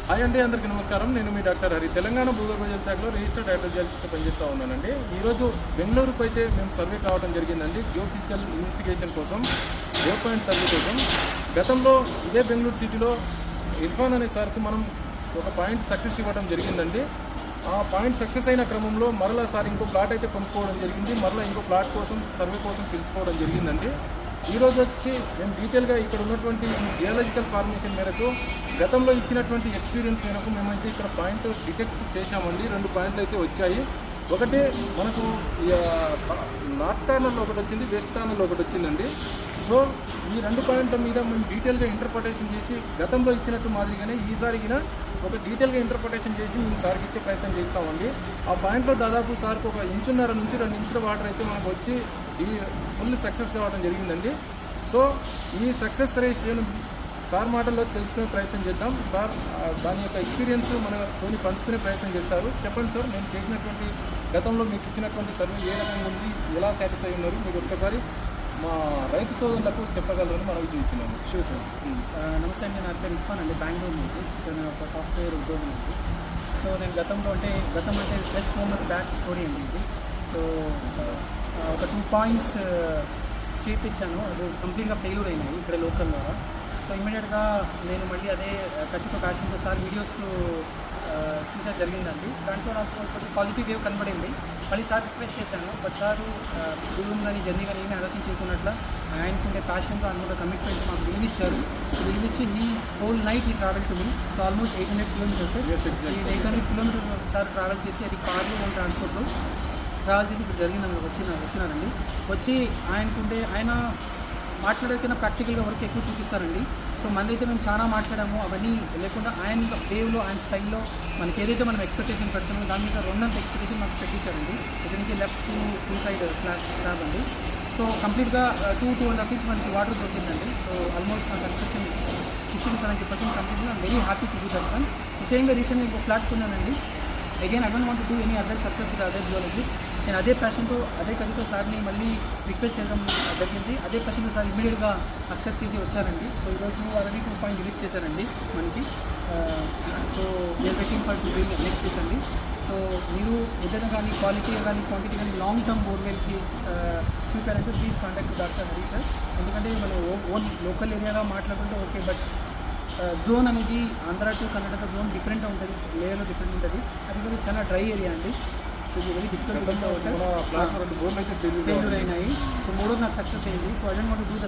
Hi అండి, అందరికీ నమస్కారం. నేను మీ డాక్టర్ హరి. తెలంగాణ భూగర్భ జల శాఖలో రిజిస్టర్డ్ హైడ్రోజియాలజిస్ట్ పనిచేస్తూ ఉన్నానండి. ఈరోజు బెంగళూరుకు అయితే మేము సర్వే కావడం జరిగిందండి. జియో ఫిజికల్ ఇన్వెస్టిగేషన్ కోసం, జియో పాయింట్ సర్వే కోసం. గతంలో ఇదే బెంగళూరు సిటీలో ఇర్ఫాన్ అనే సార్కి మనం ఒక పాయింట్ సక్సెస్ ఇవ్వడం జరిగిందండి. ఆ పాయింట్ సక్సెస్ అయిన క్రమంలో మరలా సార్ ఇంకో ప్లాట్ అయితే కొనుక్కోవడం జరిగింది. మరలా ఇంకో ప్లాట్ కోసం సర్వే కోసం పిలుచుకోవడం జరిగిందండి. ఈరోజు వచ్చి మేము డీటెయిల్గా ఇక్కడ ఉన్నటువంటి ఈ జియాలజికల్ ఫార్మేషన్ మేరకు గతంలో ఇచ్చినటువంటి ఎక్స్పీరియన్స్ మేరకు మేమైతే ఇక్కడ పాయింట్ డిటెక్ట్ చేశామండి. 2 పాయింట్లు అయితే వచ్చాయి. ఒకటి మనకు నార్త్ కార్నర్లో ఒకటి వచ్చింది, వెస్ట్ కార్నర్లో ఒకటి వచ్చిందండి. సో ఈ 2 పాయింట్ల మీద మేము డీటెయిల్గా ఇంటర్ప్రిటేషన్ చేసి గతంలో ఇచ్చినట్టు మాదిరిగానే ఈసారిగిన ఒక డీటెయిల్గా ఇంటర్ప్రిటేషన్ చేసి మేము సార్కి ఇచ్చే ప్రయత్నం చేస్తామండి. ఆ పాయింట్లో దాదాపు సార్కి 1.5 ఇంచున్నర నుంచి 2 ఇంచుల వాటర్ అయితే మనకు వచ్చి ఈ ఫుల్ సక్సెస్ కావడం జరిగిందండి. సో ఈ సక్సెస్ రేషియోను సార్ మాటల్లో తెలుసుకునే ప్రయత్నం చేద్దాం. సార్ దాని యొక్క ఎక్స్పీరియన్స్ మనతోని పంచుకునే ప్రయత్నం చేస్తారు. చెప్పండి సార్, నేను చేసినటువంటి గతంలో మీకు ఇచ్చినటువంటి సర్వే ఏ రకంగా ఉంది, ఎలా సాటిస్ఫై ఉన్నారు, మీరు ఒక్కసారి మా రైతు సోదరులకు చెప్పగలరని మనం చూస్తున్నాము. Sure sir. నమస్తే అండి, నా పేరు ఇర్ఫాన్ అండి, బెంగళూరు నుంచి. సో నేను ఒక సాఫ్ట్వేర్ ఉద్యోగం అండి. సో నేను గతం అంటే జస్ట్ 4 months బ్యాక్ స్టోరీ అండి ఇది. సో ఒక 2 పాయింట్స్ చేయించాను, అది కంప్లీట్గా ఫెయిల్యూర్ అయినాయి ఇక్కడ లోకల్ ద్వారా. సో ఇమీడియట్గా నేను మళ్ళీ అదే ప్యాషన్తో సార్ వీడియోస్ చూసా జరిగిందండి. దాంట్లో నాకు కొంచెం పాజిటివ్ వేవ్ కనబడింది. మళ్ళీ సార్ రిక్వెస్ట్ చేశాను, బట్ సారు రూమ్ కానీ జర్నీ కానీ ఏమీ ఆలోచన చేయకున్నట్ల ఆయనకుండే ప్యాషన్తో అనుకున్న కమిట్మెంట్ మాకు విలువిచ్చారు. విలువిచ్చి ఈ హోల్ నైట్ ఈ travel to me. So almost 800 kilometers. ఈ 800 kilometers సార్ ట్రావెల్ చేసి, అది కార్లో ఓన్ ట్రాన్స్పోర్ట్లో ట్రావెల్ చేసి ఇక్కడ జరిగిందని వచ్చినారండి. వచ్చి ఆయన మాట్లాడైతే ప్రాక్టికల్గా వర్క్ ఎక్కువ చూపిస్తారండి. సో మనదైతే మేము చాలా మాట్లాడాము, అవన్నీ లేకుండా ఆయన వేవ్లో, ఆయన స్టైల్లో మనకి ఏదైతే మనం ఎక్స్పెక్టేషన్ పెడుతున్నామో దాని మీద 2 ఎక్స్పెక్టేషన్ మాకు పెట్టించారండి. ఇక్కడ నుంచి లెఫ్ట్ టూ సైడ్ స్లాబ్ అండి. సో కంప్లీట్గా 2.5 inch మనకి వాటర్ దొరికిందండి. సో ఆల్మోస్ట్ నా కన్స్ట్రక్షన్ 60-70% కంప్లీట్గా very happy to do that one. So సేమ్గా రీసెంట్గా ఇంకో ఫ్లాట్ కొన్నానండి. Again I don't want to do any other surprise with other geologist. నేను అదే ప్యాషన్తో, అదే కసితో సార్ని మళ్ళీ రిక్వెస్ట్ చేయడం జరిగింది. అదే ప్యాషన్తో సార్ ఇమీడియట్గా అక్సెప్ట్ చేసి వచ్చారండి. సో ఈరోజు ఆల్రెడీ 2 పాయింట్ డిలీట్ చేశారండి మనకి. So we are waiting for to bill next week అండి. సో మీరు ఏదైనా కానీ క్వాలిటీ కానీ క్వాంటిటీ కానీ లాంగ్ టర్మ్ బోర్వెల్కి చూపారంటే please contact doctor Hari sir. ఎందుకంటే మనం ఓన్ లోకల్ ఏరియాగా మాట్లాడుకుంటే ఓకే, బట్ జోన్ అనేది ఆంధ్ర టు కర్ణాటక జోన్ డిఫరెంట్గా ఉంటుంది, లేయర్లో డిఫరెంట్ ఉంటుంది. అది కూడా చాలా డ్రై ఏరియా అండి. సో ఇది వెరీ డిఫికల్ట్. 2 బోర్లు అయితే ఫెయిల్యూర్ అయినాయి. సో 3వ నాకు సక్సెస్ అయింది. So I don't want to do